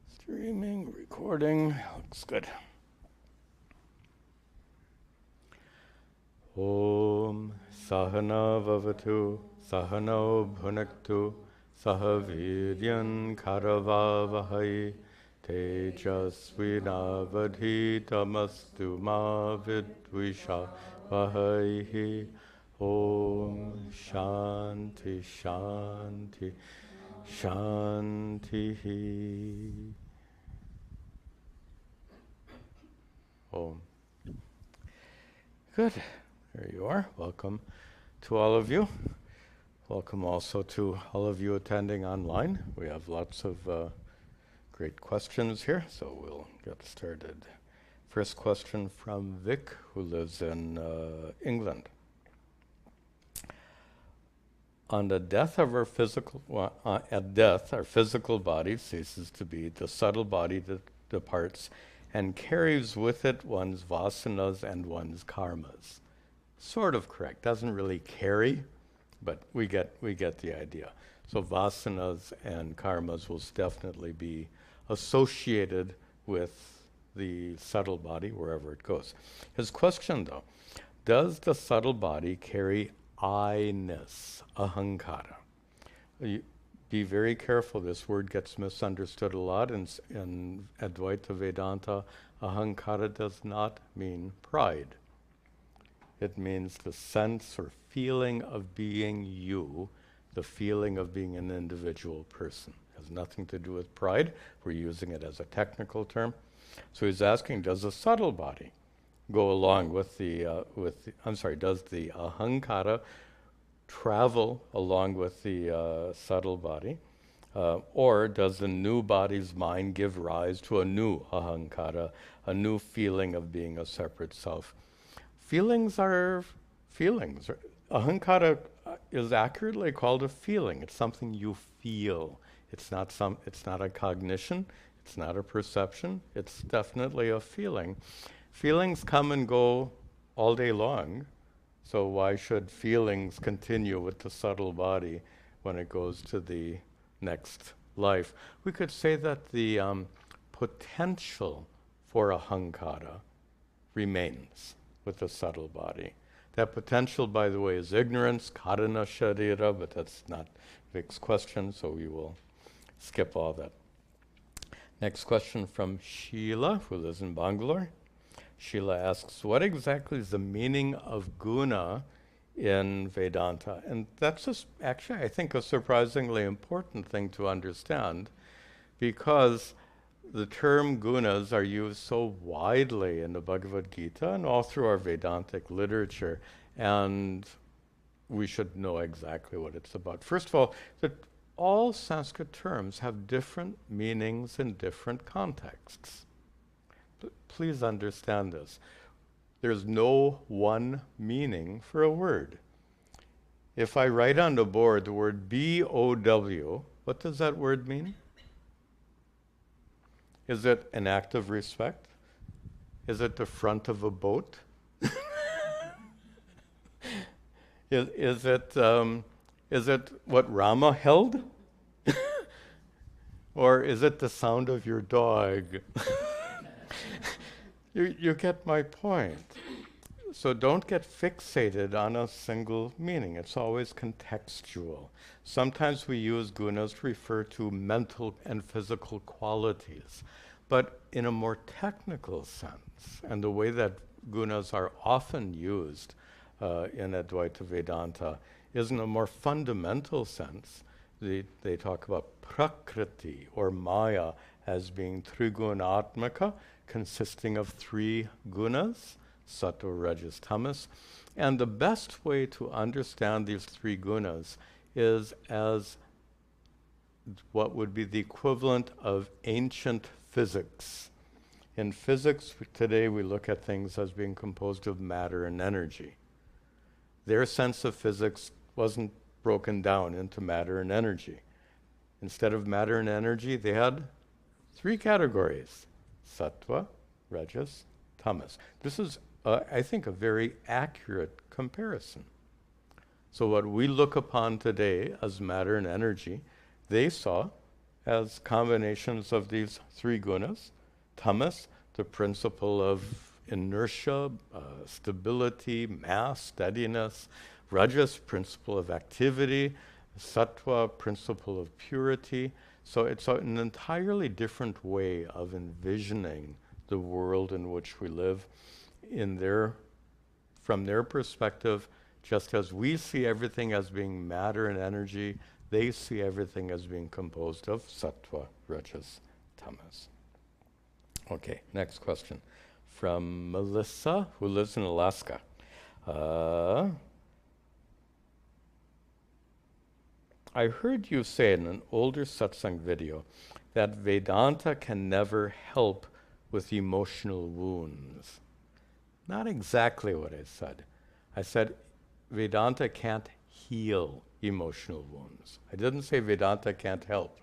Streaming, recording, looks good. Om Sahana Vavatu Sahano Bhunaktu Sahavidyan Karavavahai Tejasvinavadhitamastu ma vidvisha vahaihi. Om Shanti Shanti Shanti. Om. Good. There you are. Welcome to all of you. Welcome also to all of you attending online. We have lots of great questions here, so we'll get started. First question from Vic, who lives in England. On the death of our at death, our physical body ceases to be. The subtle body departs and carries with it one's vasanas and one's karmas. Sort of correct. Doesn't really carry, but we get the idea. So vasanas and karmas will definitely be associated with the subtle body wherever it goes. His question, though, does the subtle body carry I-ness, ahankara? Be very careful. This word gets misunderstood a lot in Advaita Vedanta. Ahankara does not mean pride. It means the sense or feeling of being you, the feeling of being an individual person. It has nothing to do with pride. We're using it as a technical term. So he's asking, does the subtle body go along with does the ahankara travel along with the subtle body? Or does the new body's mind give rise to a new ahankara, a new feeling of being a separate self? Feelings are feelings. Ahankara is accurately called a feeling. It's something you feel. It's not a cognition. It's not a perception. It's definitely a feeling. Feelings come and go all day long. So why should feelings continue with the subtle body when it goes to the next life? We could say that the potential for ahankara remains with the subtle body. That potential, by the way, is ignorance, karana sharira, but that's not Vic's question, so we will skip all that. Next question from Sheila, who lives in Bangalore. Sheila asks, what exactly is the meaning of guna in Vedanta? And that's actually, I think, a surprisingly important thing to understand, because the term gunas are used so widely in the Bhagavad Gita and all through our Vedantic literature, and we should know exactly what it's about. First of all, that all Sanskrit terms have different meanings in different contexts. Please understand this. There's no one meaning for a word. If I write on the board the word B-O-W, what does that word mean? Is it an act of respect? Is it the front of a boat? Is it what Rama held? Or is it the sound of your dog? You get my point. So don't get fixated on a single meaning. It's always contextual. Sometimes we use gunas to refer to mental and physical qualities, but in a more technical sense, and the way that gunas are often used in Advaita Vedanta is in a more fundamental sense. They talk about prakriti or maya as being trigunatmaka, consisting of three gunas, sattva, rajas, tamas. And the best way to understand these three gunas is as what would be the equivalent of ancient physics. In physics today, we look at things as being composed of matter and energy. Their sense of physics wasn't broken down into matter and energy. Instead of matter and energy, they had three categories: sattva, rajas, tamas. This is, I think, a very accurate comparison. So what we look upon today as matter and energy, they saw as combinations of these three gunas. Tamas, the principle of inertia, stability, mass, steadiness. Rajas, principle of activity. Sattva, principle of purity. So it's an entirely different way of envisioning the world in which we live. From their perspective, just as we see everything as being matter and energy, they see everything as being composed of sattva, rajas, tamas. Okay, next question. From Melissa, who lives in Alaska. I heard you say in an older Satsang video that Vedanta can never help with emotional wounds. Not exactly what I said. I said Vedanta can't heal emotional wounds. I didn't say Vedanta can't help.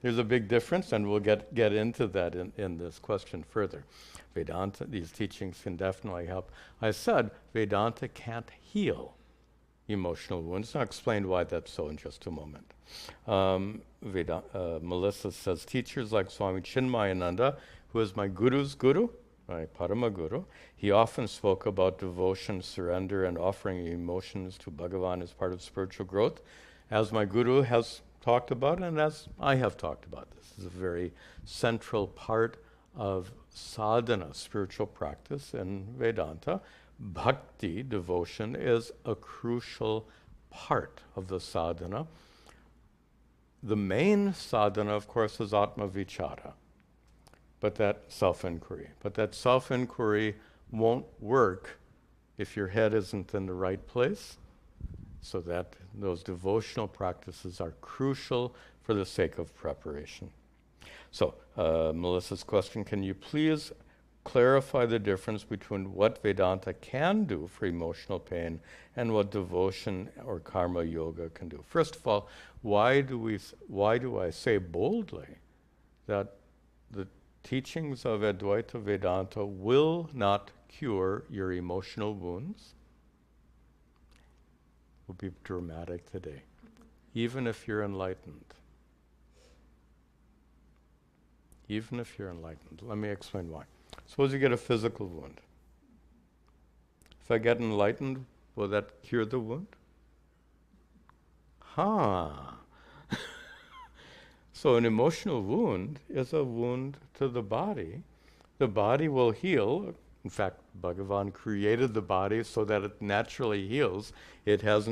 There's a big difference, and we'll get into that in this question further. Vedanta, these teachings can definitely help. I said Vedanta can't heal emotional wounds. I'll explain why that's so in just a moment. Melissa says, teachers like Swami Chinmayananda, who is my guru's guru, my Parama Guru, he often spoke about devotion, surrender, and offering emotions to Bhagavan as part of spiritual growth. As my guru has talked about, and as I have talked about, this is a very central part of sadhana, spiritual practice in Vedanta. Bhakti, devotion, is a crucial part of the sadhana. The main sadhana, of course, is Atma Vichara, but that self-inquiry. But that self-inquiry won't work if your head isn't in the right place, so that those devotional practices are crucial for the sake of preparation. So, Melissa's question, can you please clarify the difference between what Vedanta can do for emotional pain and what devotion or karma yoga can do? First of all, why do I say boldly that the teachings of Advaita Vedanta will not cure your emotional wounds? Will be dramatic today, even if you're enlightened. Even if you're enlightened. Let me explain why. Suppose you get a physical wound. If I get enlightened, will that cure the wound? So an emotional wound is a wound to the body. The body will heal. In fact, Bhagavan created the body so that it naturally heals. It has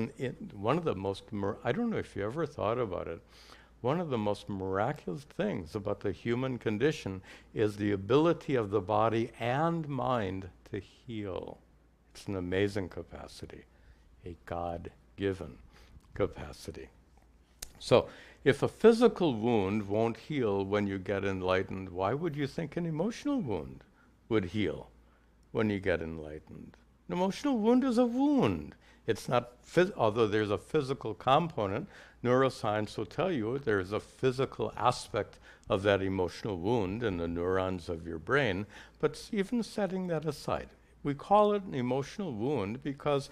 one of the most, I don't know if you ever thought about it, one of the most miraculous things about the human condition is the ability of the body and mind to heal. It's an amazing capacity, a God-given capacity. So, if a physical wound won't heal when you get enlightened, why would you think an emotional wound would heal when you get enlightened? An emotional wound is a wound. It's not, although there's a physical component, neuroscience will tell you there's a physical aspect of that emotional wound in the neurons of your brain, but even setting that aside, we call it an emotional wound because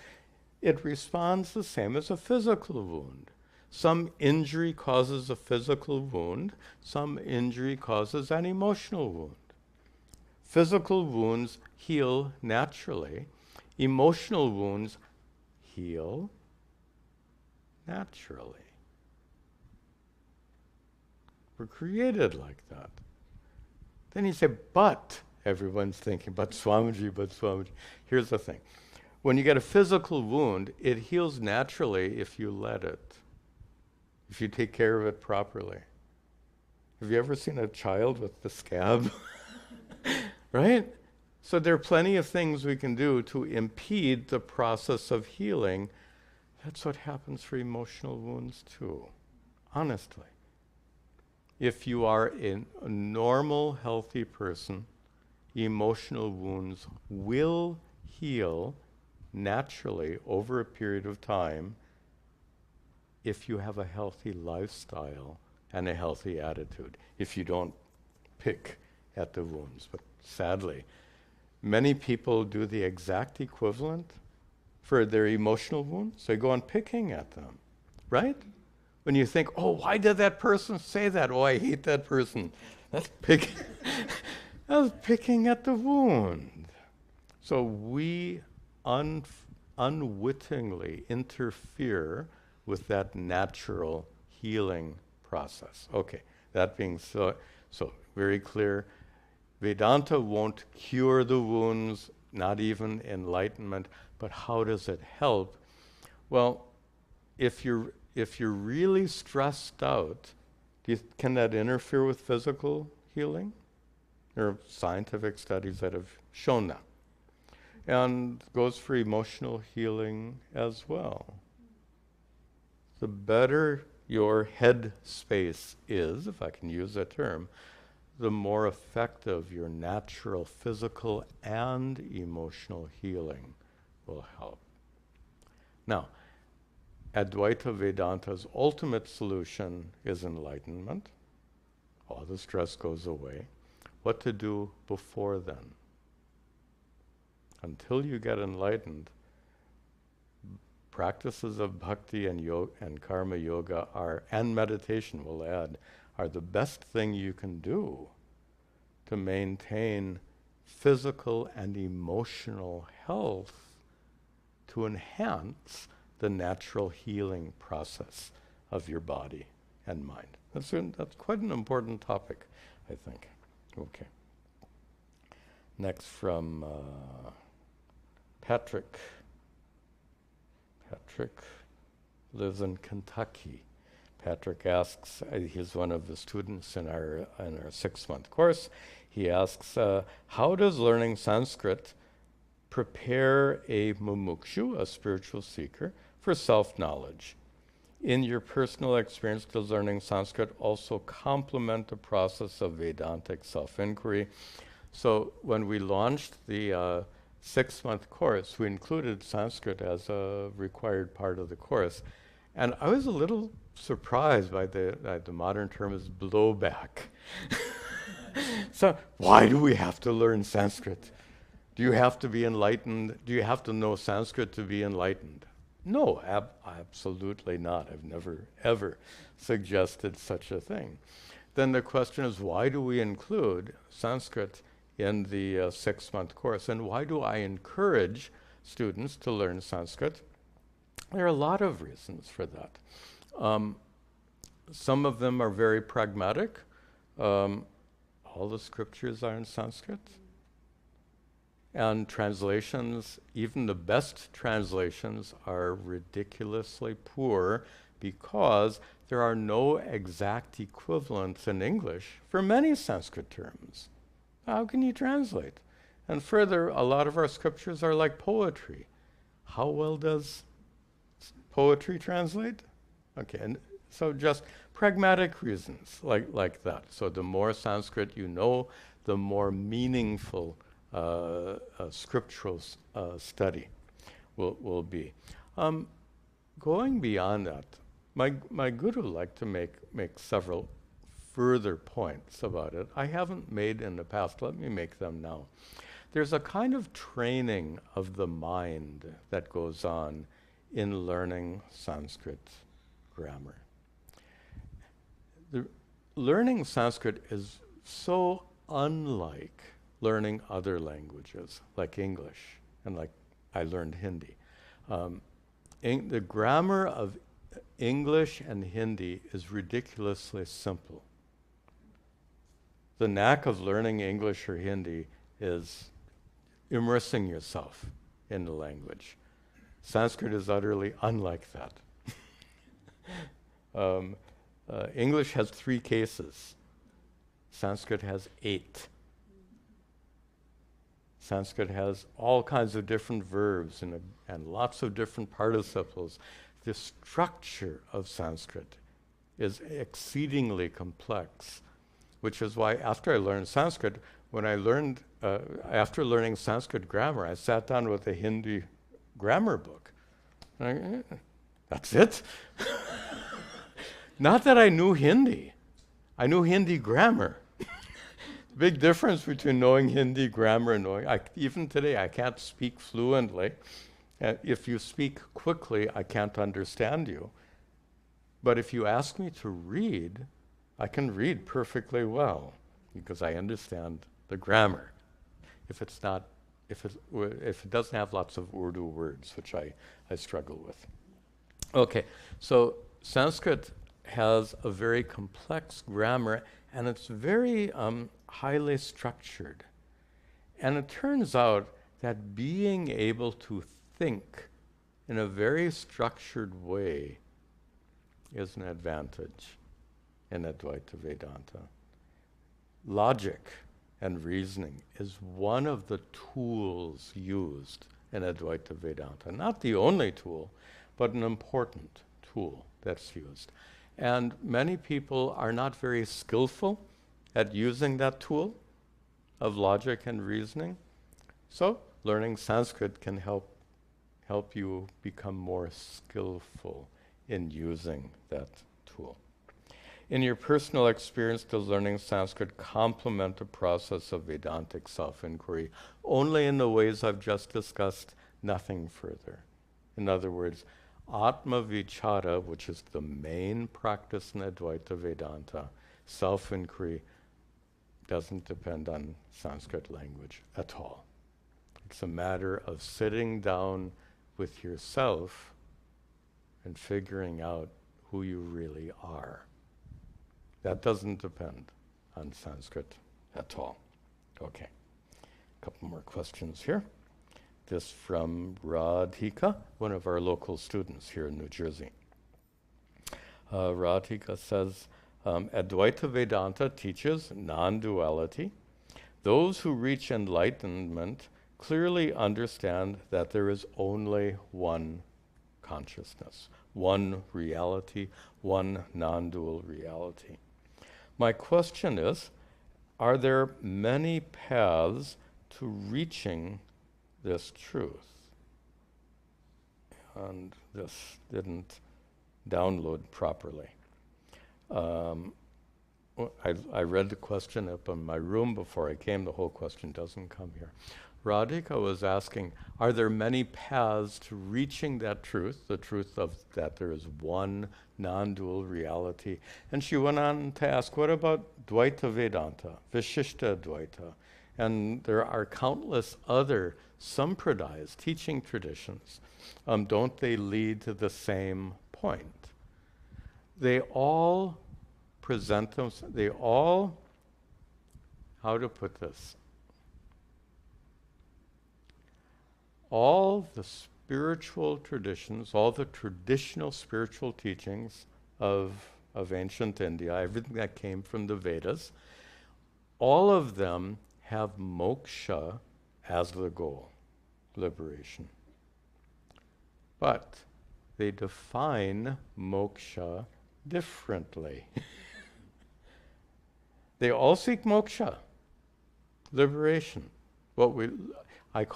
it responds the same as a physical wound. Some injury causes a physical wound, some injury causes an emotional wound. Physical wounds heal naturally, emotional wounds heal naturally. We're created like that. Then you say, but, everyone's thinking, but Swamiji. Here's the thing. When you get a physical wound, it heals naturally if you let it, if you take care of it properly. Have you ever seen a child with the scab? Right? So there are plenty of things we can do to impede the process of healing. That's what happens for emotional wounds too, honestly. If you are a normal, healthy person, emotional wounds will heal naturally over a period of time if you have a healthy lifestyle and a healthy attitude, if you don't pick at the wounds. But sadly, many people do the exact equivalent for their emotional wounds. They go on picking at them, right? When you think, oh, why did that person say that? Oh, I hate that person. That's picking at the wound. So we unwittingly interfere with that natural healing process. Okay, that being so very clear, Vedanta won't cure the wounds, not even enlightenment, but how does it help? Well, if you're really stressed out, can that interfere with physical healing? There are scientific studies that have shown that. And goes for emotional healing as well. The better your head space is, if I can use that term, the more effective your natural physical and emotional healing will help. Now, Advaita Vedanta's ultimate solution is enlightenment. All the stress goes away. What to do before then? Until you get enlightened, practices of bhakti and yoga and karma yoga and meditation, we'll add, are the best thing you can do to maintain physical and emotional health, to enhance the natural healing process of your body and mind. That's quite an important topic, I think. Okay. Next from Patrick. Patrick lives in Kentucky. Patrick asks, he's one of the students in our 6-month course. He asks, how does learning Sanskrit prepare a mumukshu, a spiritual seeker, for self-knowledge? In your personal experience, does learning Sanskrit also complement the process of Vedantic self-inquiry? So when we launched the 6-month course, we included Sanskrit as a required part of the course. And I was a little surprised by the modern term is blowback. So why do we have to learn Sanskrit? Do you have to be enlightened? Do you have to know Sanskrit to be enlightened? No, absolutely not. I've never, ever suggested such a thing. Then the question is, why do we include Sanskrit in the 6-month course? And why do I encourage students to learn Sanskrit? There are a lot of reasons for that. Some of them are very pragmatic. All the scriptures are in Sanskrit. And translations, even the best translations, are ridiculously poor because there are no exact equivalents in English for many Sanskrit terms. How can you translate? And further, a lot of our scriptures are like poetry. How well does poetry translate? Okay, and so just pragmatic reasons like that. So the more Sanskrit you know, the more meaningful scriptural study will be. Going beyond that, my guru liked to make several further points about it. I haven't made in the past. Let me make them now. There's a kind of training of the mind that goes on in learning Sanskrit grammar. Learning Sanskrit is so unlike learning other languages, like English, and like I learned Hindi. The grammar of English and Hindi is ridiculously simple. The knack of learning English or Hindi is immersing yourself in the language. Sanskrit is utterly unlike that. English has 3 cases. Sanskrit has 8. Sanskrit has all kinds of different verbs and lots of different participles. The structure of Sanskrit is exceedingly complex, which is why after I learned Sanskrit, after learning Sanskrit grammar, I sat down with a Hindi grammar book. That's it? Not that I knew Hindi. I knew Hindi grammar. Big difference between knowing Hindi grammar and knowing... even today, I can't speak fluently. If you speak quickly, I can't understand you. But if you ask me to read, I can read perfectly well because I understand the grammar. If it doesn't have lots of Urdu words, which I struggle with. Okay, so Sanskrit has a very complex grammar, and it's very highly structured. And it turns out that being able to think in a very structured way is an advantage in Advaita Vedanta. Logic and reasoning is one of the tools used in Advaita Vedanta. Not the only tool, but an important tool that's used. And many people are not very skillful at using that tool of logic and reasoning. So learning Sanskrit can help you become more skillful in using that tool. In your personal experience, does learning Sanskrit complement the process of Vedantic self-inquiry only in the ways I've just discussed, nothing further? In other words, Atma Vichara, which is the main practice in Advaita Vedanta, self-inquiry doesn't depend on Sanskrit language at all. It's a matter of sitting down with yourself and figuring out who you really are. That doesn't depend on Sanskrit at all. Okay, a couple more questions here. This from Radhika, one of our local students here in New Jersey. Radhika says, Advaita Vedanta teaches non-duality. Those who reach enlightenment clearly understand that there is only one consciousness, one reality, one non-dual reality. My question is, are there many paths to reaching this truth? And this didn't download properly. I read the question up in my room before I came. The whole question doesn't come here. Radhika was asking, are there many paths to reaching that truth, the truth of that there is one non-dual reality? And she went on to ask, what about Advaita Vedanta, Vishishta Advaita? And there are countless other sampradayas, teaching traditions. Don't they lead to the same point? They all present them, how to put this? All the spiritual traditions, all the traditional spiritual teachings of ancient India, everything that came from the Vedas, all of them have moksha as the goal, liberation. But they define moksha differently. They all seek moksha, liberation. I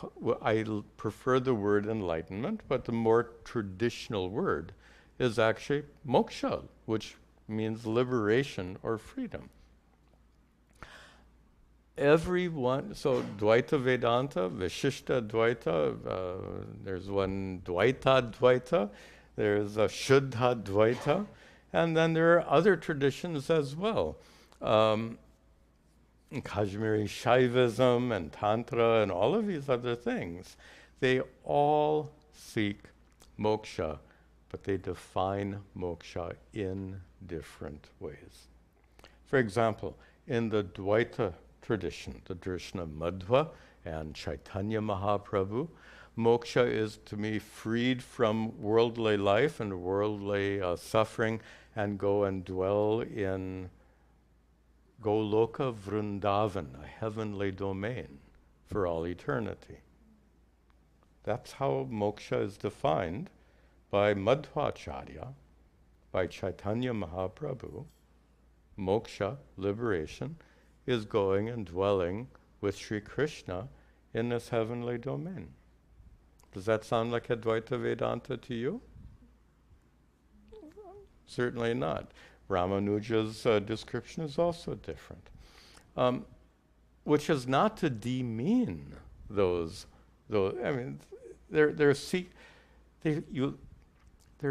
prefer the word enlightenment, but the more traditional word is actually moksha, which means liberation or freedom. Everyone, so Advaita Vedanta, Vishishta Advaita, there's one Dvaita Advaita, there's a Shuddha Advaita, and then there are other traditions as well. Kashmiri Shaivism and Tantra and all of these other things, they all seek moksha, but they define moksha in different ways. For example, in the Dvaita tradition, the tradition of Madhva and Chaitanya Mahaprabhu, moksha is to be freed from worldly life and worldly suffering and go and dwell in Goloka Vrindavan, a heavenly domain for all eternity. That's how moksha is defined by Madhvacharya, by Chaitanya Mahaprabhu. Moksha, liberation, is going and dwelling with Sri Krishna in this heavenly domain. Does that sound like Advaita Vedanta to you? Certainly not. Ramanuja's description is also different, which is not to demean those. I mean, they're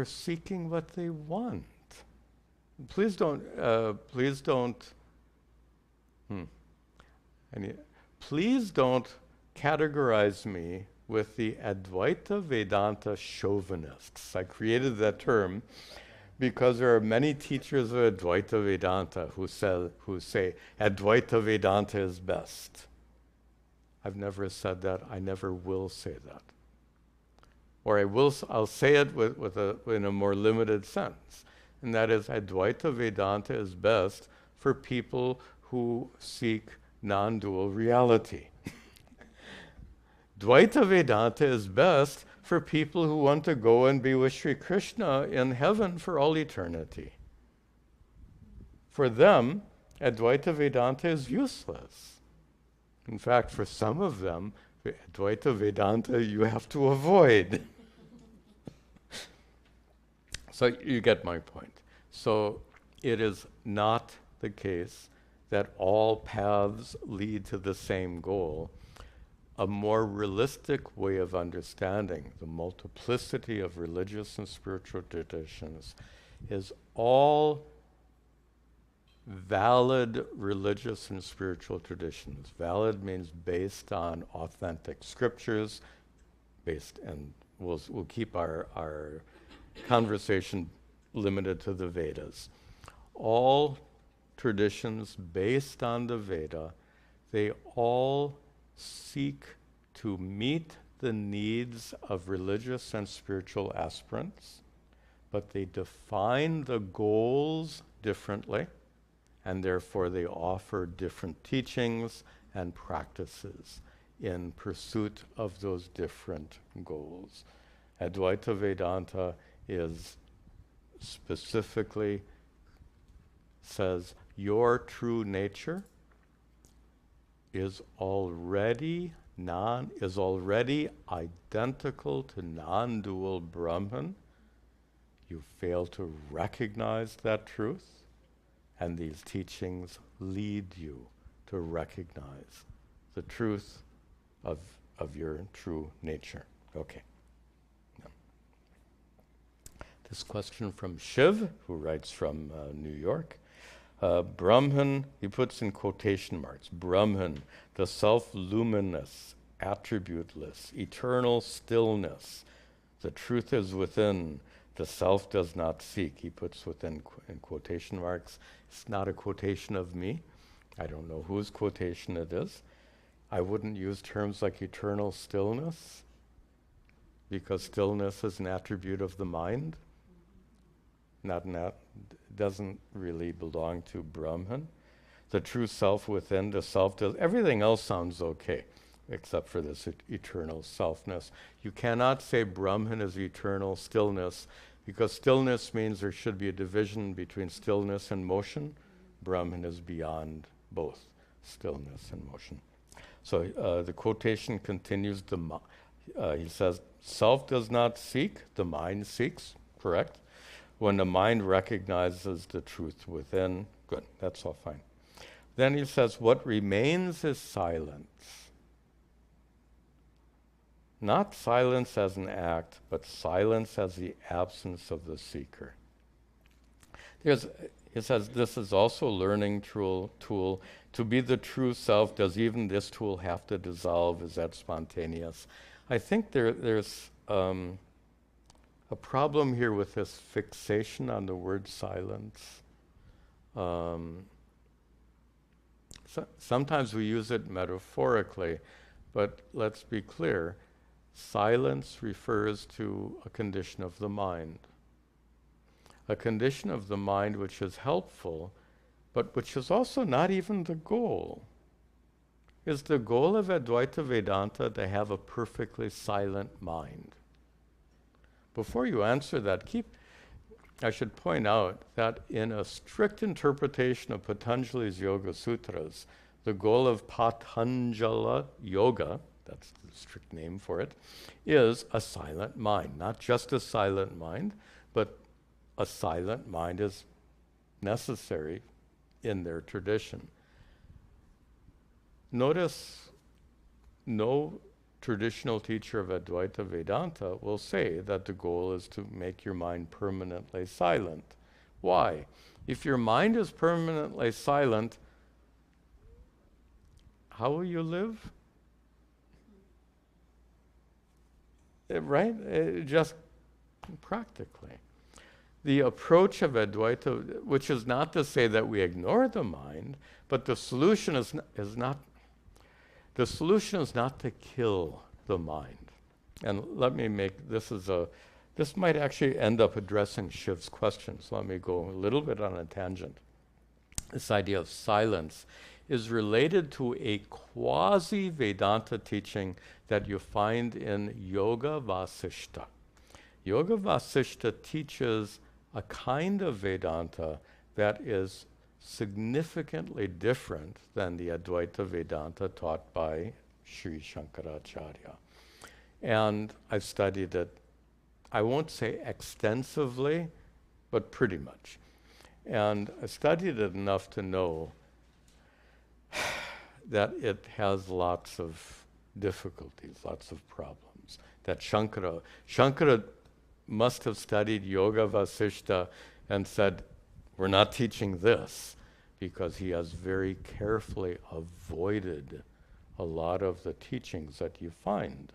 seeking what they want. please don't, please don't, please don't categorize me with the Advaita Vedanta chauvinists. I created that term because there are many teachers of Advaita Vedanta who say Advaita Vedanta is best. I've never said that. I never will say that. Or I'll say it in a more limited sense. And that is Advaita Vedanta is best for people who seek non-dual reality. Dvaita Vedanta is best for people who want to go and be with Sri Krishna in heaven for all eternity. For them, Advaita Vedanta is useless. In fact, for some of them, Advaita Vedanta you have to avoid. So you get my point. So it is not the case that all paths lead to the same goal. A more realistic way of understanding the multiplicity of religious and spiritual traditions is all valid religious and spiritual traditions. Valid means based on authentic scriptures, and we'll keep our conversation limited to the Vedas. All traditions based on the Veda, they all seek to meet the needs of religious and spiritual aspirants, but they define the goals differently, and therefore they offer different teachings and practices in pursuit of those different goals. Advaita Vedanta is specifically says your true nature is already identical to non-dual Brahman. You fail to recognize that truth, and these teachings lead you to recognize the truth of your true nature. Okay. Now, this question from Shiv, who writes from New York. Brahman, he puts in quotation marks, Brahman, the self-luminous, attributeless, eternal stillness. The truth is within, the self does not seek. He puts within in quotation marks. It's not a quotation of me. I don't know whose quotation it is. I wouldn't use terms like eternal stillness, because stillness is an attribute of the mind. Doesn't really belong to Brahman. The true self within, the self does, everything else sounds okay, except for this eternal selfness. You cannot say Brahman is eternal stillness, because stillness means there should be a division between stillness and motion. Brahman is beyond both stillness and motion. So the quotation continues, he says, self does not seek, the mind seeks, correct? When the mind recognizes the truth within, good, that's all fine. Then he says, what remains is silence. Not silence as an act, but silence as the absence of the seeker. He says, this is also a learning tool. To be the true self, does even this tool have to dissolve? Is that spontaneous? I think there's a problem here with this fixation on the word silence. Sometimes we use it metaphorically, but let's be clear. Silence refers to a condition of the mind. A condition of the mind which is helpful, but which is also not even the goal. Is the goal of Advaita Vedanta to have a perfectly silent mind? Before you answer that, I should point out that in a strict interpretation of Patanjali's Yoga Sutras, the goal of Patanjala Yoga, that's the strict name for it, is a silent mind. Not just a silent mind, but a silent mind is necessary in their tradition. Notice no traditional teacher of Advaita Vedanta will say that the goal is to make your mind permanently silent. Why? If your mind is permanently silent, how will you live? Right? Just practically. The approach of Advaita, which is not to say that we ignore the mind, but the solution is not to kill the mind. And let me make this might actually end up addressing Shiv's question, so let me go a little bit on a tangent. This idea of silence is related to a quasi-Vedanta teaching that you find in Yoga Vasishta. Yoga Vasishta teaches a kind of Vedanta that is significantly different than the Advaita Vedanta taught by Sri Shankaracharya. And I've studied it, I won't say extensively, but pretty much. And I studied it enough to know that it has lots of difficulties, lots of problems. That Shankara must have studied Yoga Vasishta and said, we're not teaching this, because he has very carefully avoided a lot of the teachings that you find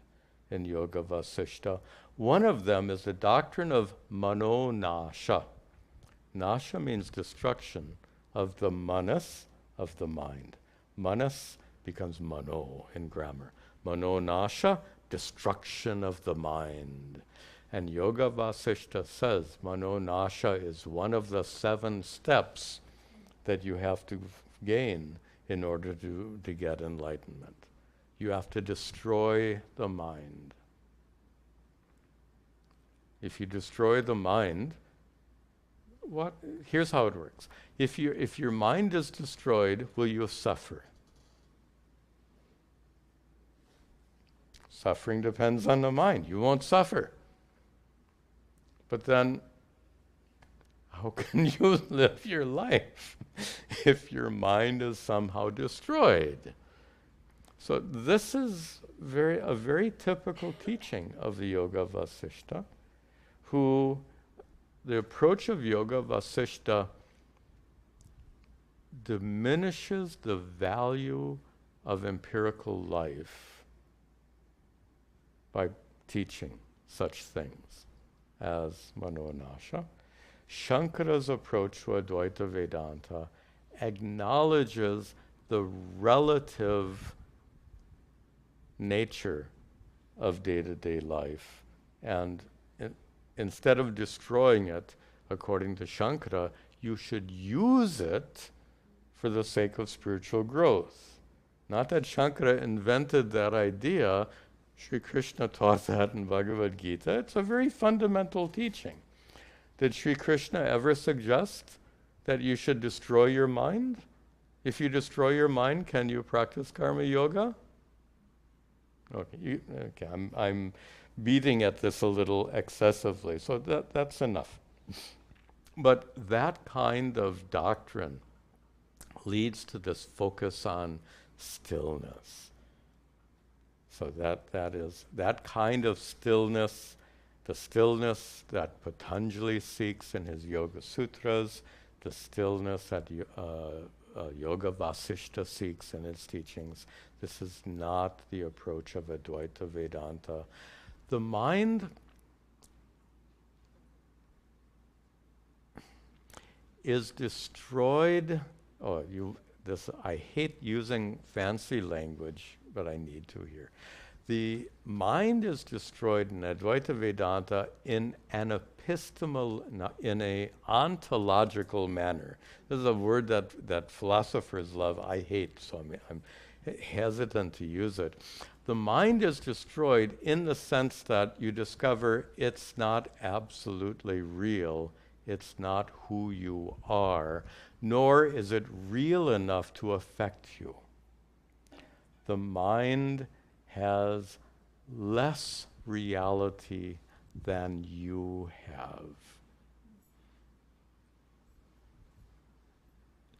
in Yoga Vasishta. One of them is the doctrine of mano nasha. Nasha means destruction of the manas, of the mind. Manas becomes mano in grammar. Mano nasha, destruction of the mind. And Yoga Vasishta says mano nasha is one of the 7 steps that you have to gain in order to get enlightenment. You have to destroy the mind. If you destroy the mind, here's how it works. If your mind is destroyed, will you suffer? Suffering depends on the mind. You won't suffer. But then, how can you live your life if your mind is somehow destroyed? So this is a very typical teaching of the Yoga Vasishta, the approach of Yoga Vasishta diminishes the value of empirical life by teaching such things as mano nasha. Shankara's approach to Advaita Vedanta acknowledges the relative nature of day-to-day life, and instead of destroying it, according to Shankara, you should use it for the sake of spiritual growth. Not that Shankara invented that idea. Sri Krishna taught that in Bhagavad Gita. It's a very fundamental teaching. Did Sri Krishna ever suggest that you should destroy your mind? If you destroy your mind, can you practice karma yoga? Okay, I'm beating at this a little excessively, so that's enough. But that kind of doctrine leads to this focus on stillness. So that is that kind of stillness, the stillness that Patanjali seeks in his Yoga Sutras, the stillness that Yoga Vasishta seeks in its teachings. This is not the approach of Advaita Vedanta. The mind is destroyed. I hate using fancy language, but I need to here. The mind is destroyed in Advaita Vedanta in an epistemal, in a ontological manner. This is a word that philosophers love. I hate, so I'm hesitant to use it. The mind is destroyed in the sense that you discover it's not absolutely real. It's not who you are, nor is it real enough to affect you. The mind has less reality than you have.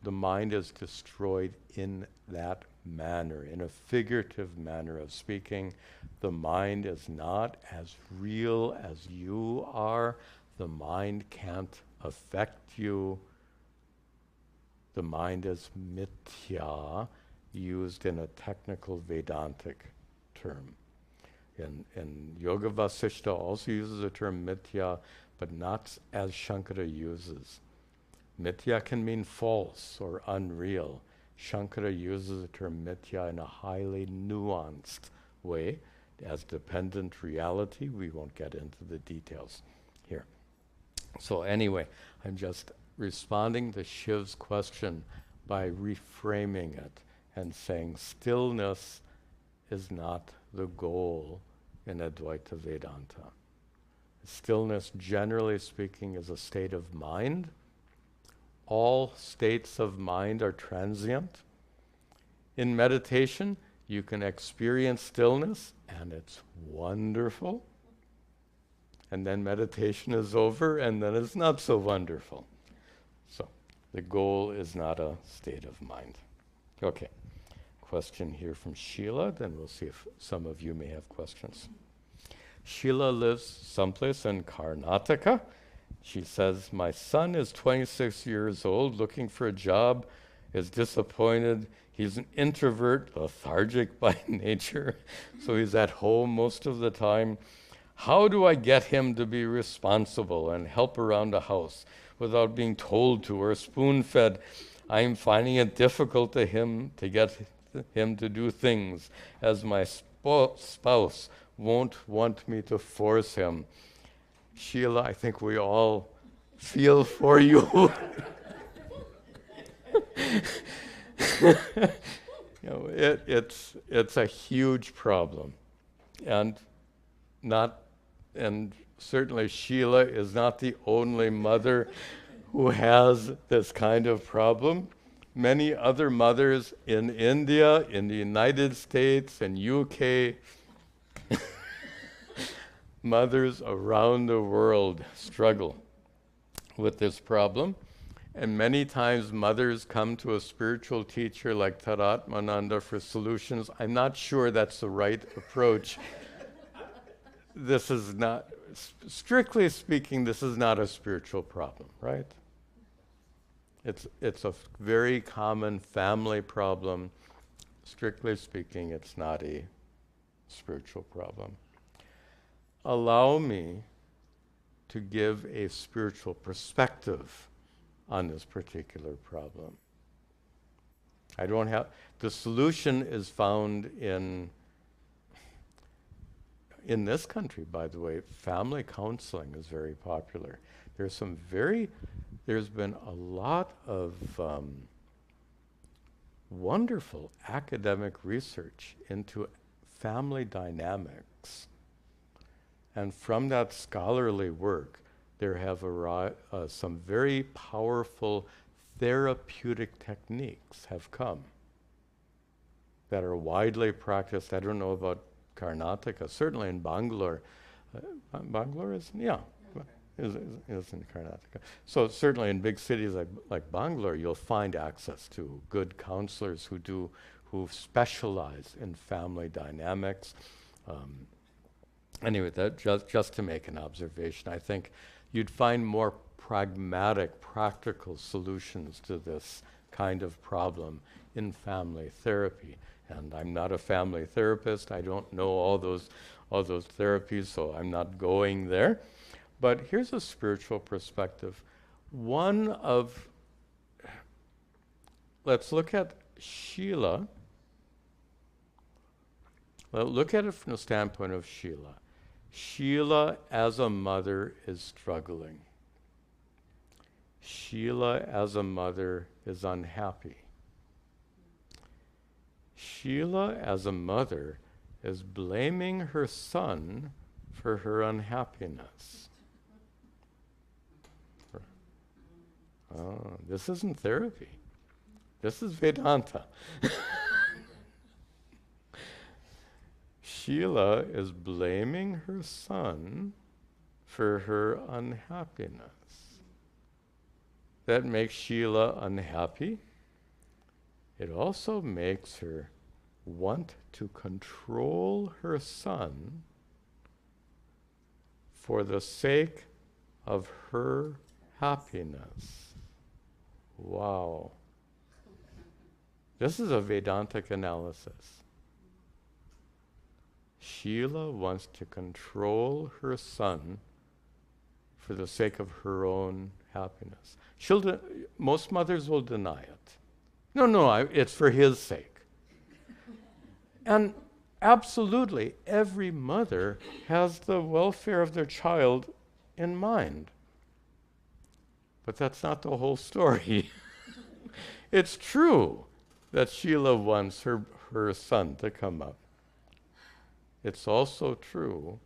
The mind is destroyed in that manner, in a figurative manner of speaking. The mind is not as real as you are. The mind can't affect you. The mind is mithya, used in a technical Vedantic term. And Yoga Vasishta also uses the term mithya, but not as Shankara uses. Mithya can mean false or unreal. Shankara uses the term mithya in a highly nuanced way as dependent reality. We won't get into the details here. So anyway, I'm just responding to Shiv's question by reframing it and saying stillness is not the goal in Advaita Vedanta. Stillness, generally speaking, is a state of mind. All states of mind are transient. In meditation, you can experience stillness, and it's wonderful. And then meditation is over, and then it's not so wonderful. So the goal is not a state of mind. Okay. Question here from Sheila, then we'll see if some of you may have questions. Sheila lives someplace in Karnataka. She says, my son is 26 years old, looking for a job, is disappointed. He's an introvert, lethargic by nature, so he's at home most of the time. How do I get him to be responsible and help around the house without being told to or spoon-fed? I'm finding it difficult to get him to do things, as my spouse won't want me to force him. Sheila, I think we all feel for you. It's a huge problem, and certainly Sheila is not the only mother who has this kind of problem. Many other mothers in India, in the United States, and UK, mothers around the world struggle with this problem. And many times mothers come to a spiritual teacher like Tadatmananda for solutions. I'm not sure that's the right approach. This is not, strictly speaking, this is not a spiritual problem, right? It's a very common family problem. Strictly speaking, it's not a spiritual problem. Allow me to give a spiritual perspective on this particular problem. The solution is found in this country, by the way. Family counseling is very popular. There's been a lot of wonderful academic research into family dynamics. And from that scholarly work, there have some very powerful therapeutic techniques have come that are widely practiced. I don't know about Karnataka, certainly in Bangalore. Bangalore is, yeah, is in Karnataka. So certainly in big cities like Bangalore, you'll find access to good counselors who specialize in family dynamics. Anyway, that just to make an observation, I think you'd find more pragmatic, practical solutions to this kind of problem in family therapy. And I'm not a family therapist. I don't know all those therapies, so I'm not going there. But here's a spiritual perspective. Let's look at Sheila. Look at it from the standpoint of Sheila. Sheila, as a mother, is struggling. Sheila, as a mother, is unhappy. Sheila, as a mother, is blaming her son for her unhappiness. Oh, this isn't therapy. This is Vedanta. Sheila is blaming her son for her unhappiness. That makes Sheila unhappy. It also makes her want to control her son for the sake of her happiness. Wow. This is a Vedantic analysis. Sheila wants to control her son for the sake of her own happiness. Most mothers will deny it. No, it's for his sake. And absolutely, every mother has the welfare of their child in mind. But that's not the whole story. It's true that Sheila wants her son to come up. It's also true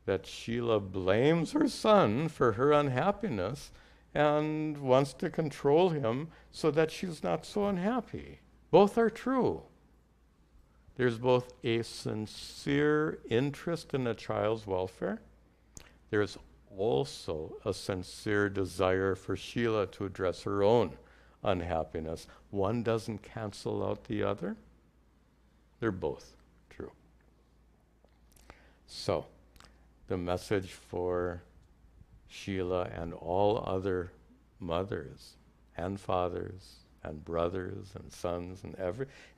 that Sheila blames her son for her unhappiness and wants to control him so that she's not so unhappy. Both are true. There's both a sincere interest in a child's welfare. There's also a sincere desire for Sheila to address her own unhappiness. One doesn't cancel out the other. They're both true. So, the message for Sheila and all other mothers and fathers and brothers and sons and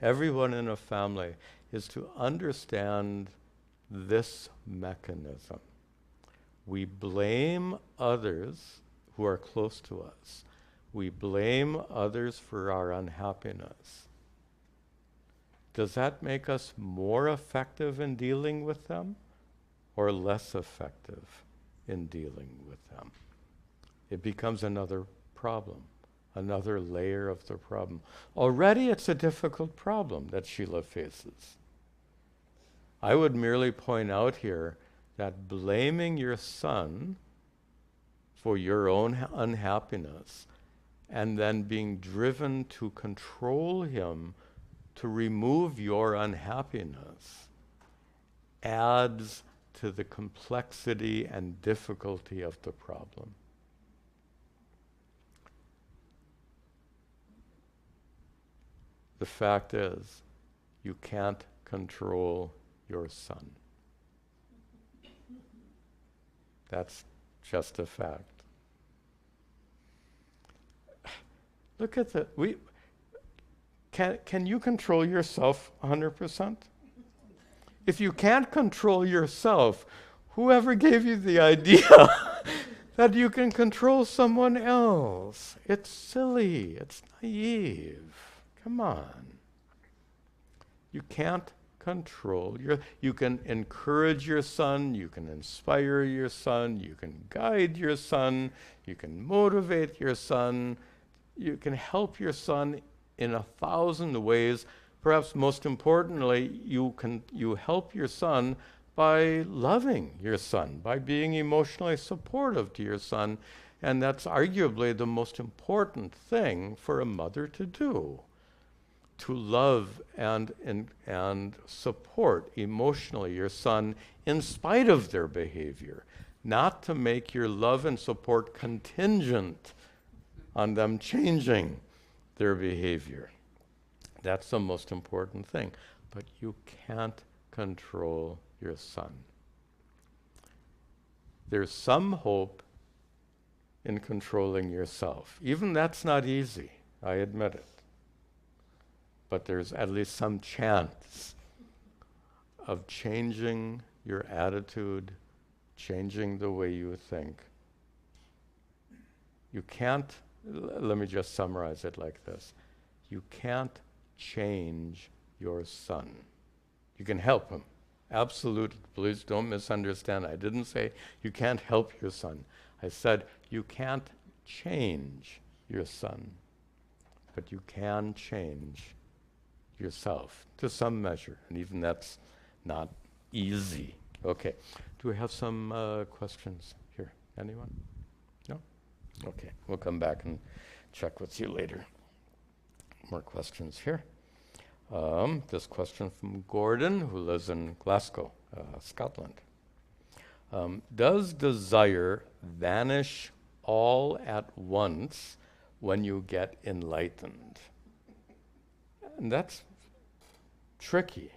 everyone in a family is to understand this mechanism. We blame others who are close to us. We blame others for our unhappiness. Does that make us more effective in dealing with them or less effective in dealing with them? It becomes another problem, another layer of the problem. Already it's a difficult problem that Sheila faces. I would merely point out here that blaming your son for your own unhappiness and then being driven to control him to remove your unhappiness adds to the complexity and difficulty of the problem. The fact is, you can't control your son. That's just a fact. Look at the, can you control yourself 100%? If you can't control yourself, whoever gave you the idea that you can control someone else? It's silly, it's naive. Come on. You can't control you can encourage your son, you can inspire your son, you can guide your son, you can motivate your son, you can help your son in 1,000 ways. Perhaps most importantly, you help your son by loving your son, by being emotionally supportive to your son, and that's arguably the most important thing for a mother to do. To love and support emotionally your son in spite of their behavior, not to make your love and support contingent on them changing their behavior. That's the most important thing. But you can't control your son. There's some hope in controlling yourself. Even that's not easy, I admit it. But there's at least some chance of changing your attitude, changing the way you think. You can't, let me just summarize it like this. You can't change your son. You can help him. Absolutely. Please don't misunderstand. I didn't say you can't help your son. I said you can't change your son, but you can change yourself to some measure, and even that's not easy. Okay. Do we have some questions here? Anyone? No? Okay. We'll come back and check with you later. More questions here. This question from Gordon, who lives in Glasgow, Scotland. Does desire vanish all at once when you get enlightened? And that's tricky,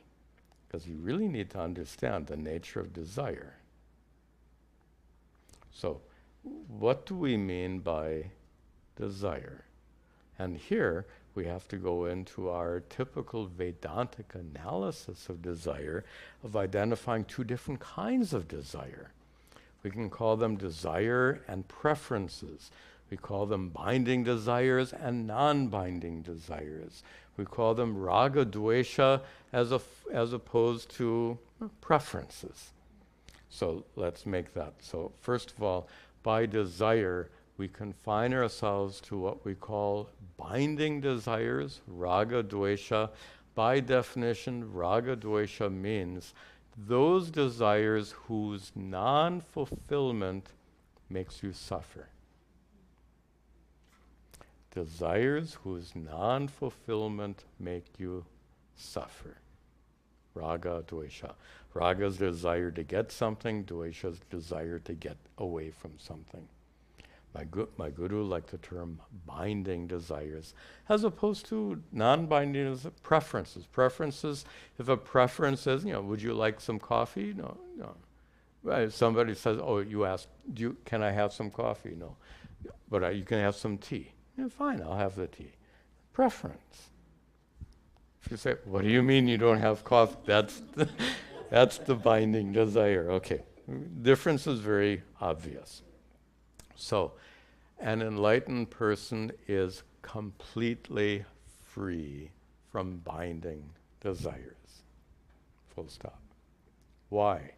because you really need to understand the nature of desire. So, what do we mean by desire? And here, we have to go into our typical Vedantic analysis of desire, of identifying two different kinds of desire. We can call them desire and preferences. We call them binding desires and non-binding desires. We call them raga, dvesha, as opposed to preferences. So let's make that. So first of all, by desire, we confine ourselves to what we call binding desires, raga, dvesha. By definition, raga, dvesha means those desires whose non-fulfillment makes you suffer. Desires whose non-fulfillment make you suffer. Raga, dvesha. Raga is the desire to get something, dvesha is the desire to get away from something. My guru liked the term binding desires, as opposed to non-binding preferences. Preferences, if a preference is, would you like some coffee? No. If somebody says, oh, you asked, can I have some coffee? No. But you can have some tea. Yeah, fine, I'll have the tea. Preference. If you say, what do you mean you don't have coffee? That's the binding desire. Okay, difference is very obvious. So, an enlightened person is completely free from binding desires. Full stop. Why?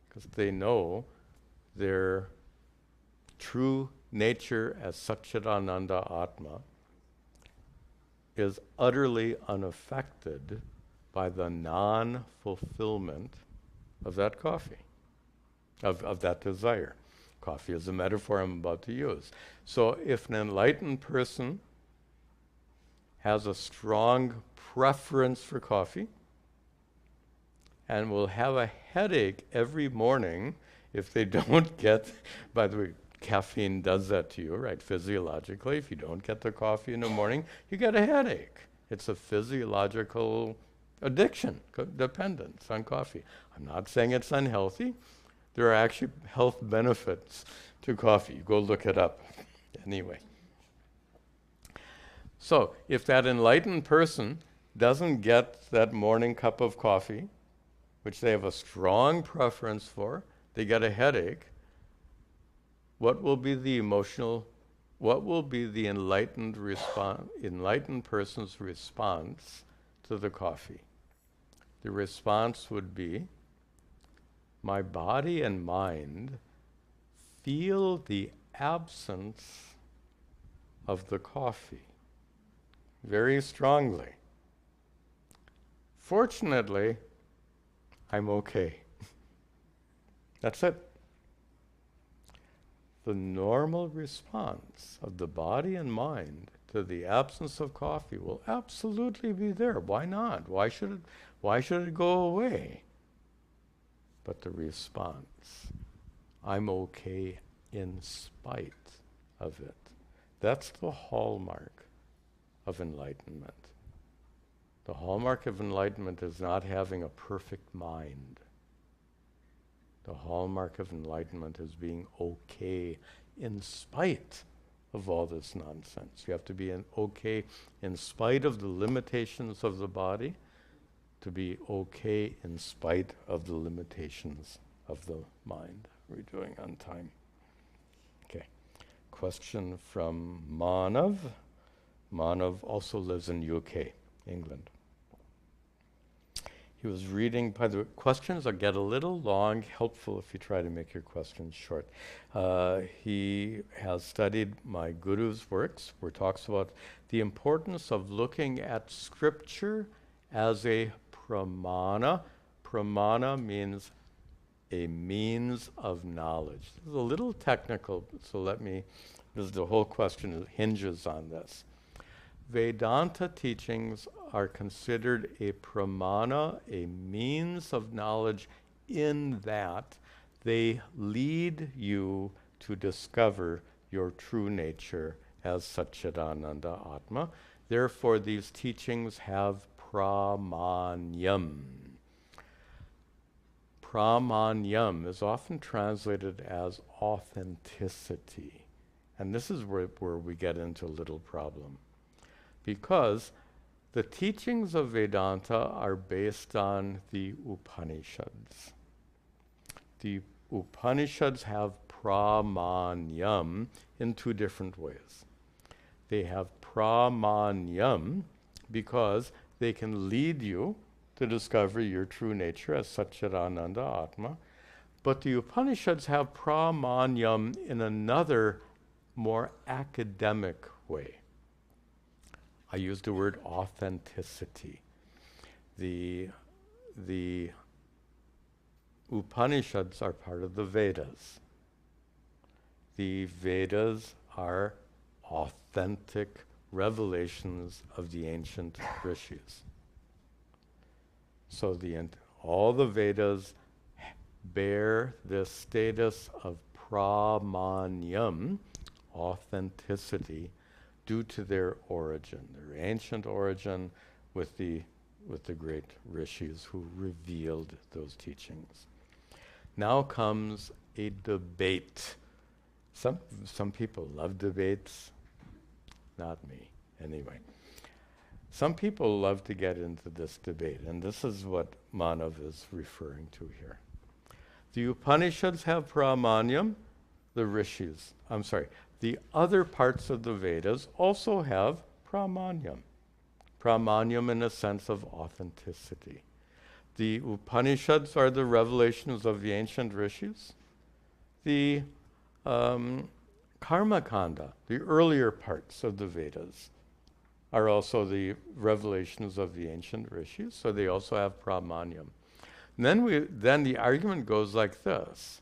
Because they know their true nature as Satchidananda Atma is utterly unaffected by the non-fulfillment of that coffee, of that desire. Coffee is a metaphor I'm about to use. So if an enlightened person has a strong preference for coffee and will have a headache every morning if they don't get, by the way, caffeine does that to you, right? Physiologically, if you don't get the coffee in the morning, you get a headache. It's a physiological addiction, dependence on coffee. I'm not saying it's unhealthy. There are actually health benefits to coffee. Go look it up. Anyway. So, if that enlightened person doesn't get that morning cup of coffee, which they have a strong preference for, they get a headache, what will be the enlightened person's response to the coffee? The response would be, my body and mind feel the absence of the coffee very strongly. Fortunately, I'm okay. That's it. The normal response of the body and mind to the absence of coffee will absolutely be there. Why not? Why should it go away? But the response, I'm okay in spite of it. That's the hallmark of enlightenment. The hallmark of enlightenment is not having a perfect mind. The hallmark of enlightenment is being okay in spite of all this nonsense. You have to be okay in spite of the limitations of the body, to be okay in spite of the limitations of the mind. We're doing on time. Okay. Question from Manav. Manav also lives in UK, England. He was reading, by the way, questions that get a little long, helpful if you try to make your questions short. He has studied my guru's works, where he talks about the importance of looking at scripture as a pramana. Pramana means a means of knowledge. This is a little technical, so the whole question hinges on this. Vedanta teachings are considered a pramana, a means of knowledge, in that they lead you to discover your true nature as Satchidananda Atma. Therefore, these teachings have pramanyam. Pramanyam is often translated as authenticity. And this is where we get into a little problem. Because the teachings of Vedanta are based on the Upanishads. The Upanishads have pramanyam in two different ways. They have pramanyam because they can lead you to discover your true nature as Satchidananda Atma. But the Upanishads have pramanyam in another, more academic way. I use the word authenticity. The Upanishads are part of the Vedas. The Vedas are authentic revelations of the ancient rishis. So all the Vedas bear this status of pramanyam, authenticity, due to their origin, their ancient origin with the great rishis who revealed those teachings. Now comes a debate. Some people love debates, not me, anyway. Some people love to get into this debate, and this is what Manav is referring to here. The Upanishads have pramanyam, the other parts of the Vedas also have pramanyam. Pramanyam in a sense of authenticity. The Upanishads are the revelations of the ancient rishis. The Karma Kanda, the earlier parts of the Vedas, are also the revelations of the ancient rishis, so they also have pramanyam. And then the argument goes like this.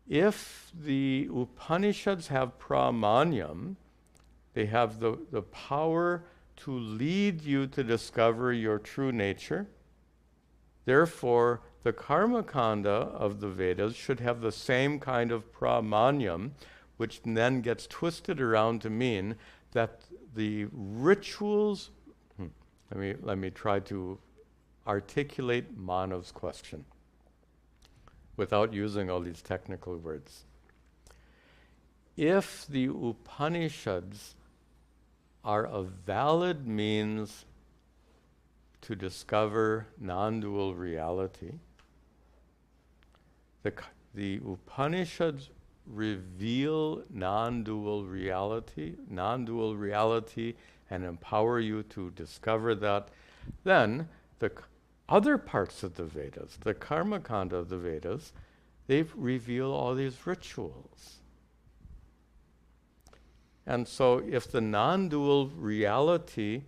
If the Upanishads have pramanyam, they have the power to lead you to discover your true nature. Therefore, the Karma Kanda of the Vedas should have the same kind of pramanyam, which then gets twisted around to mean that the rituals... Let me try to articulate Manav's question without using all these technical words. If the Upanishads are a valid means to discover non-dual reality, the Upanishads reveal non-dual reality, and empower you to discover that, then the other parts of the Vedas, the Karma Kanda of the Vedas, they reveal all these rituals. And so if the non-dual reality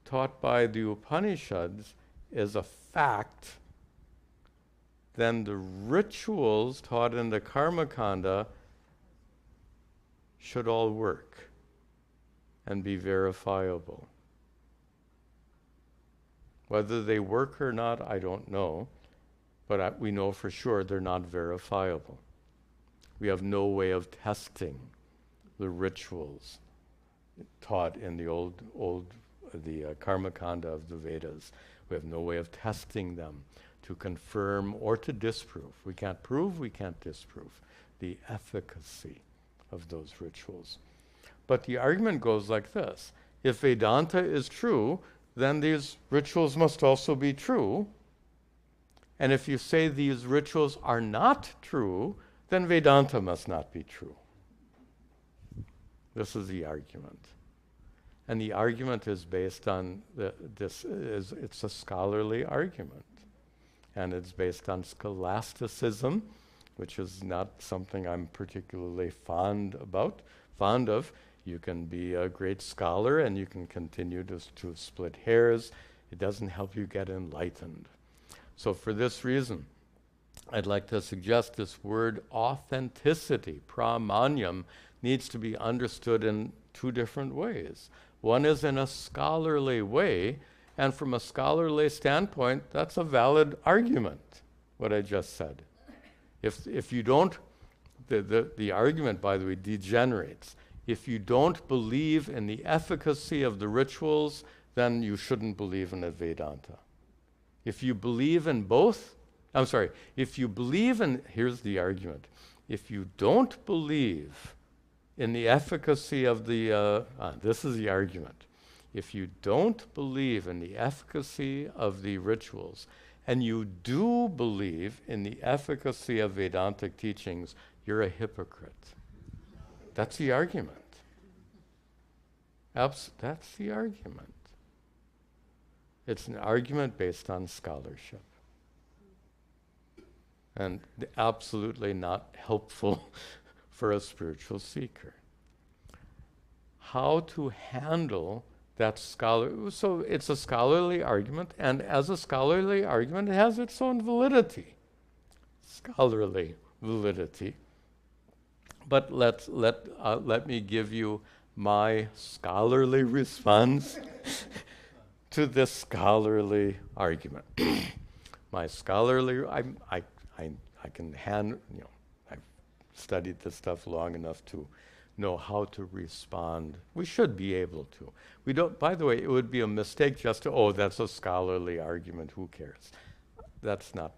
taught by the Upanishads is a fact, then the rituals taught in the Karma Kanda should all work and be verifiable. Whether they work or not, I don't know, but we know for sure they're not verifiable. We have no way of testing the rituals taught in the Karma Kanda of the Vedas. We have no way of testing them to confirm or to disprove. We can't prove, we can't disprove the efficacy of those rituals. But the argument goes like this. If Vedanta is true, then these rituals must also be true. And if you say these rituals are not true, then Vedanta must not be true. This is the argument. And the argument is based on, it's a scholarly argument. And it's based on scholasticism, which is not something I'm particularly fond of. You can be a great scholar and you can continue to split hairs. It doesn't help you get enlightened. So for this reason, I'd like to suggest this word authenticity, pramanyam, needs to be understood in two different ways. One is in a scholarly way, and from a scholarly standpoint, that's a valid argument, what I just said. If you don't, the argument, by the way, degenerates. If you don't believe in the efficacy of the rituals, then you shouldn't believe in Vedanta. If you believe in both, here's the argument. If you don't believe in the efficacy of the, this is the argument. If you don't believe in the efficacy of the rituals, and you do believe in the efficacy of Vedantic teachings, you're a hypocrite. That's the argument. That's the argument. It's an argument based on scholarship. And absolutely not helpful for a spiritual seeker. How to handle that scholar, so it's a scholarly argument, and as a scholarly argument, it has its own validity. Scholarly validity. But let me give you my scholarly response to this scholarly argument. My scholarly, I can I've studied this stuff long enough to know how to respond. We should be able to. We don't, by the way, it would be a mistake just to, that's a scholarly argument, who cares? That's not,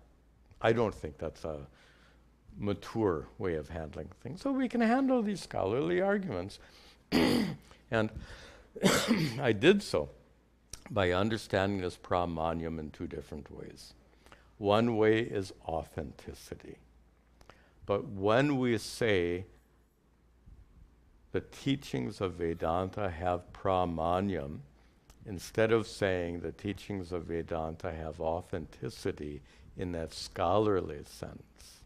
I don't think that's a mature way of handling things. So we can handle these scholarly arguments. And I did so by understanding this pramanyam in two different ways. One way is authenticity. But when we say the teachings of Vedanta have pramanyam, instead of saying the teachings of Vedanta have authenticity in that scholarly sense,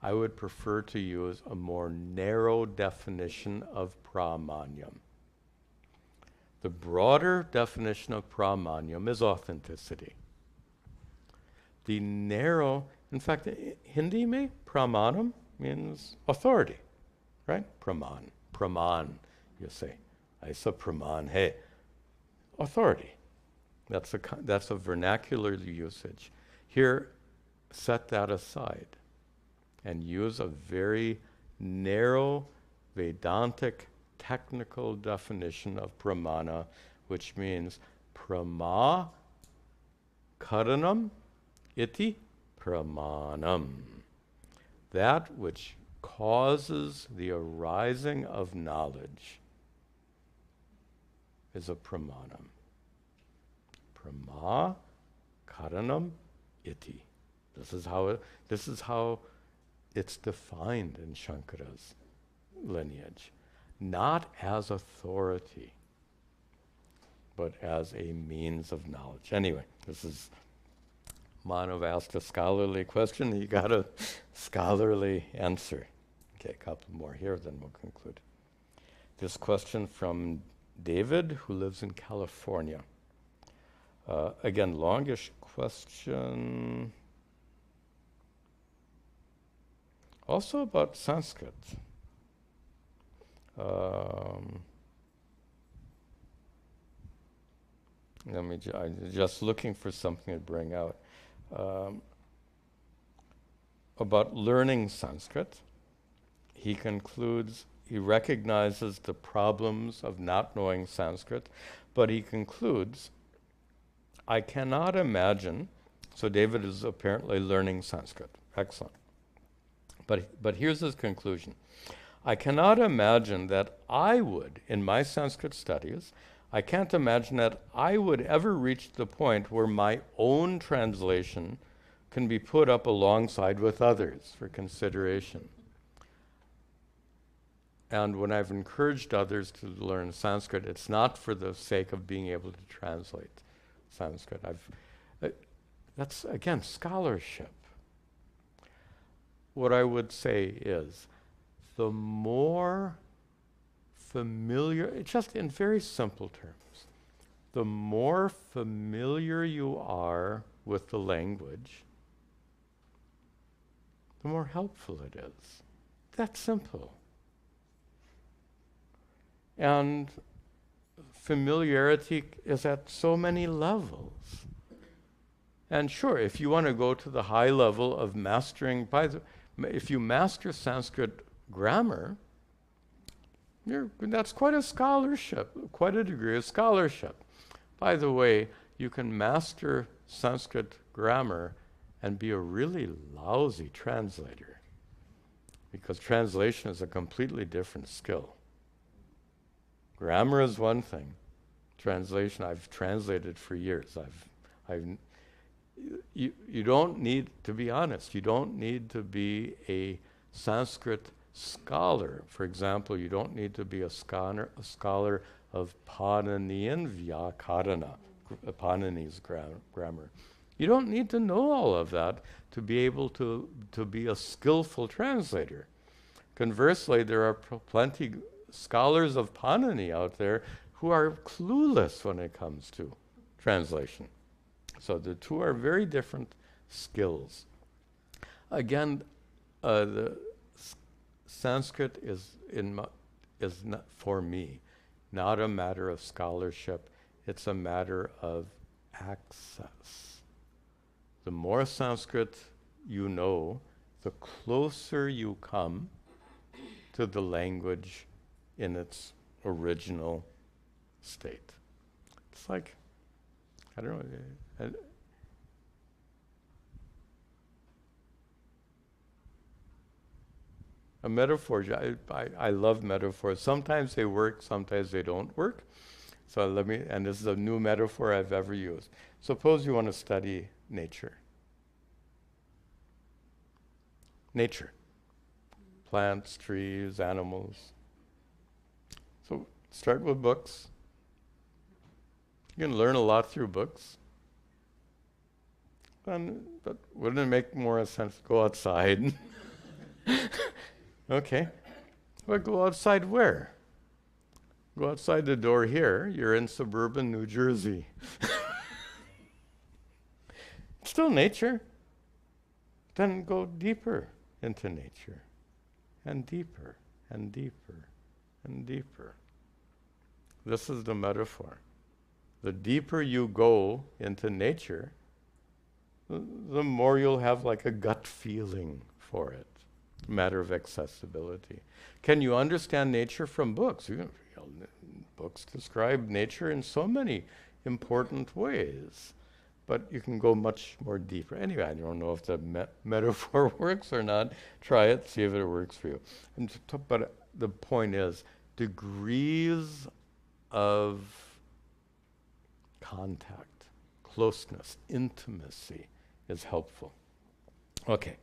I would prefer to use a more narrow definition of pramanyam. The broader definition of pramanyam is authenticity. The narrow, in fact, Hindi mein pramanam means authority, right? Praman, you say. Aisa praman hai. Authority. That's a vernacular usage. Here, set that aside and use a very narrow Vedantic technical definition of pramana, which means prama karanam iti pramanam. That which causes the arising of knowledge is a pramanam. Prama karanam iti. This is how it's defined in Shankara's lineage. Not as authority, but as a means of knowledge. Anyway, this is Manav asked a scholarly question. You got a scholarly answer. Okay, a couple more here, then we'll conclude. This question from David, who lives in California. Again, longish question. Also about Sanskrit. I'm just looking for something to bring out. About learning Sanskrit, he concludes, he recognizes the problems of not knowing Sanskrit, but he concludes, I cannot imagine, so David is apparently learning Sanskrit. Excellent. But here's his conclusion. I cannot imagine that I would, in my Sanskrit studies, I can't imagine that I would ever reach the point where my own translation can be put up alongside with others for consideration. And when I've encouraged others to learn Sanskrit, it's not for the sake of being able to translate Sanskrit. That's, again, scholarship. What I would say is, the more familiar, just in very simple terms, the more familiar you are with the language, the more helpful it is. That's simple. And familiarity is at so many levels. And sure, if you want to go to the high level of mastering, if you master Sanskrit grammar, that's quite a scholarship, quite a degree of scholarship. By the way, you can master Sanskrit grammar and be a really lousy translator, because translation is a completely different skill. Grammar is one thing. Translation, I've translated for years. You don't need, to be honest, you don't need to be a Sanskrit scholar. For example, you don't need to be a scholar of Paninian Vyakarana, Panini's grammar. You don't need to know all of that to be able to be a skillful translator. Conversely, there are plenty scholars of Panini out there who are clueless when it comes to translation. So the two are very different skills. Again, the Sanskrit is not, for me, not a matter of scholarship. It's a matter of access. The more Sanskrit you know, the closer you come to the language in its original state. It's like, I don't know. A metaphor, I love metaphors. Sometimes they work, sometimes they don't work. So and this is a new metaphor I've ever used. Suppose you want to study nature. Nature. Plants, trees, animals. So start with books. You can learn a lot through books. But wouldn't it make more sense to go outside? Okay. Well, go outside where? Go outside the door here. You're in suburban New Jersey. It's still nature. Then go deeper into nature. And deeper, and deeper, and deeper. This is the metaphor. The deeper you go into nature, the more you'll have like a gut feeling for it. Matter of accessibility. Can you understand nature from books? Books describe nature in so many important ways, but you can go much more deeper. Anyway, I don't know if the metaphor works or not. Try it, see if it works for you. But the point is, degrees of contact, closeness, intimacy is helpful. Okay.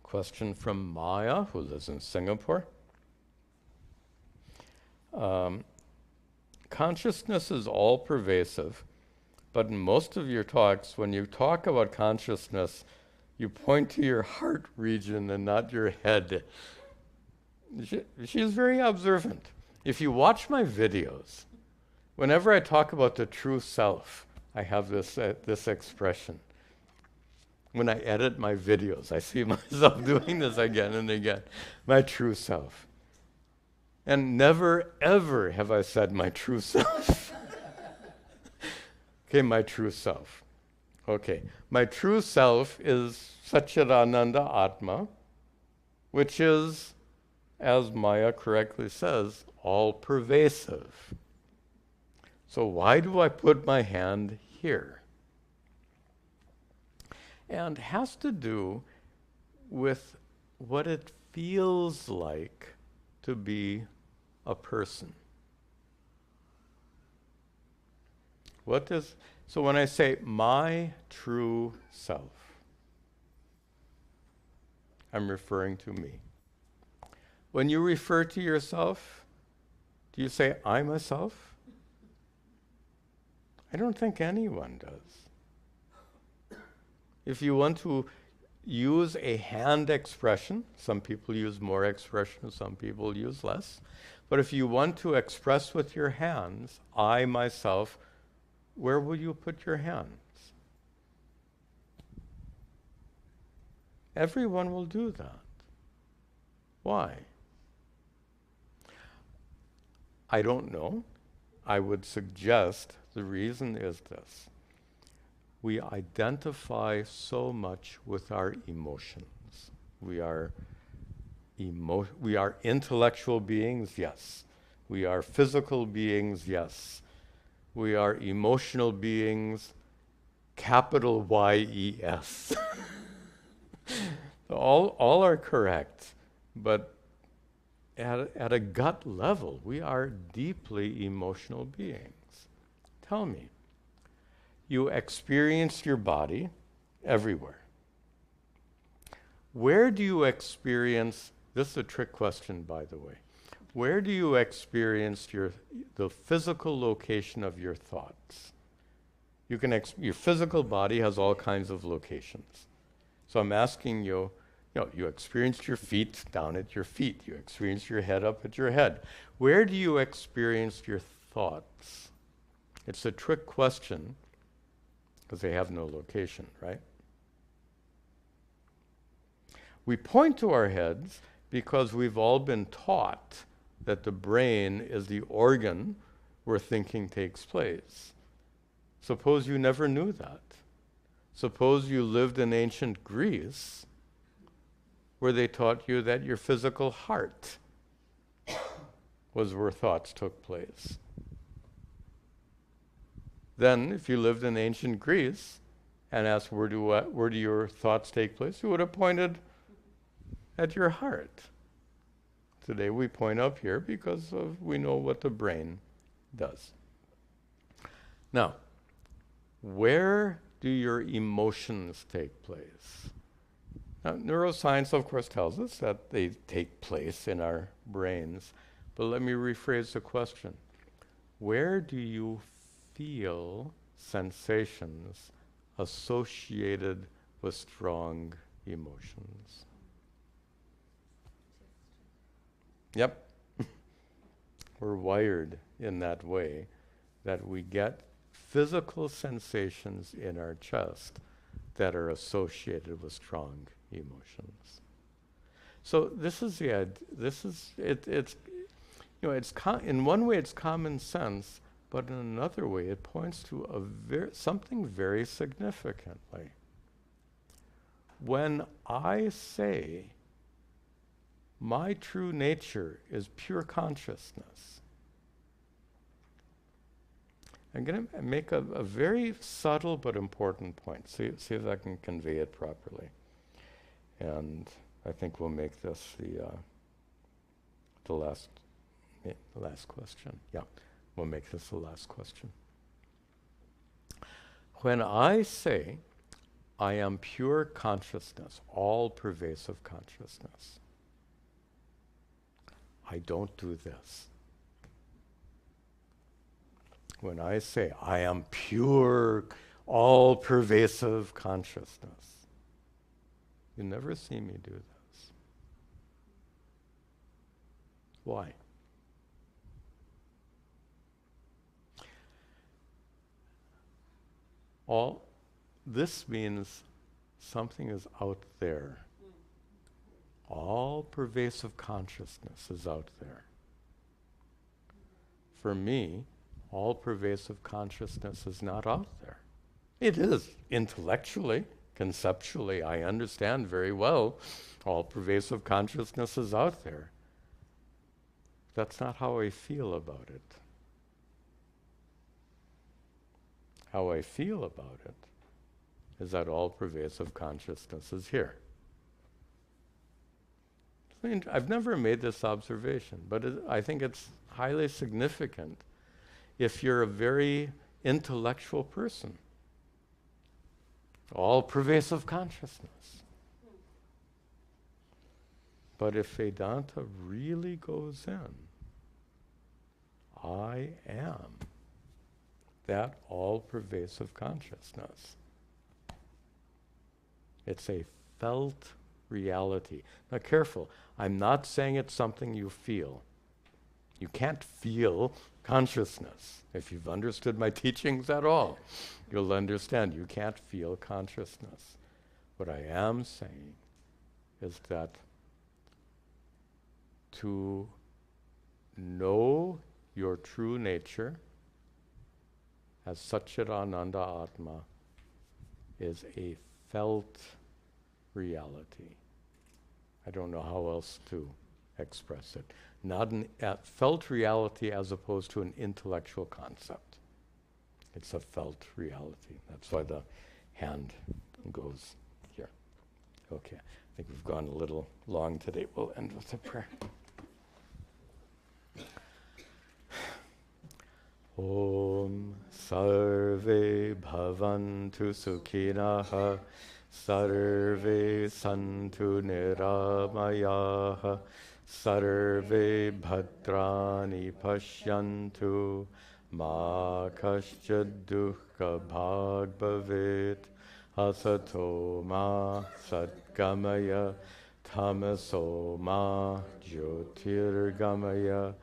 Question from Maya, who lives in Singapore. Consciousness is all-pervasive, but in most of your talks, when you talk about consciousness, you point to your heart region and not your head. She is very observant. If you watch my videos, whenever I talk about the true self, I have this expression. When I edit my videos, I see myself doing this again and again. My true self. And never, ever have I said my true self. Okay, my true self. Okay, my true self is Satchidananda Atma, which is, as Maya correctly says, all-pervasive. So why do I put my hand here? And has to do with what it feels like to be a person. So when I say my true self, I'm referring to me. When you refer to yourself, do you say I myself? I don't think anyone does. If you want to use a hand expression, some people use more expression, some people use less. But if you want to express with your hands, I, myself, where will you put your hands? Everyone will do that. Why? I don't know. I would suggest the reason is this. We identify so much with our emotions. We are intellectual beings, yes. We are physical beings, yes. We are emotional beings, capital Y-E-S. all are correct, but at a gut level, we are deeply emotional beings. Tell me, you experience your body everywhere. Where do you experience, this is a trick question, by the way, where do you experience the physical location of your thoughts? You can your physical body has all kinds of locations. So I'm asking you, you experienced your feet down at your feet. You experienced your head up at your head. Where do you experience your thoughts? It's a trick question because they have no location, right? We point to our heads because we've all been taught that the brain is the organ where thinking takes place. Suppose you never knew that. Suppose you lived in ancient Greece where they taught you that your physical heart was where thoughts took place. Then, if you lived in ancient Greece and asked where do your thoughts take place, you would have pointed at your heart. Today we point up here because we know what the brain does. Now, where do your emotions take place? Now, neuroscience, of course, tells us that they take place in our brains. But let me rephrase the question. Where do you feel sensations associated with strong emotions? Yep. We're wired in that way that we get physical sensations in our chest that are associated with strong emotions. So this is it's in one way it's common sense, but in another way it points to something very significantly. When I say my true nature is pure consciousness, I'm going to make a very subtle but important point. See if I can convey it properly. And I think we'll make this the last question. Yeah, we'll make this the last question. When I say I am pure consciousness, all-pervasive consciousness, I don't do this. When I say I am pure, all-pervasive consciousness, you never see me do this. Why? This means something is out there. All-pervasive consciousness is out there. For me, all-pervasive consciousness is not out there. It is intellectually, conceptually, I understand very well all-pervasive consciousness is out there. That's not how I feel about it. How I feel about it is that all-pervasive consciousness is here. I've never made this observation, but I think it's highly significant if you're a very intellectual person. All-pervasive consciousness. But if Vedanta really goes in, I am that all-pervasive consciousness. It's a felt reality. Now careful, I'm not saying it's something you feel. You can't feel consciousness. If you've understood my teachings at all, you'll understand you can't feel consciousness. What I am saying is that to know your true nature as Satchidananda Atma is a felt reality. I don't know how else to express it. Not a felt reality as opposed to an intellectual concept. It's a felt reality. That's why the hand goes here. Okay, I think we've gone a little long today. We'll end with a prayer. Om Sarve Bhavantu Sukhinaha Sarve Santu Niramayaha Sarve Bhadrani Pashyantu Ma Kaschad Dukkha Bhag Bhavet Asato Ma Satgamaya Tamaso Ma Jyotirgamaya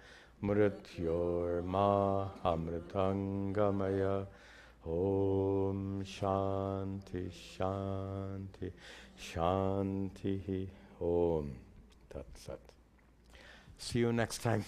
Mrityor Ma Amritangamaya. Om Shanti Shanti Shanti Om. Tat Sat. See you next time.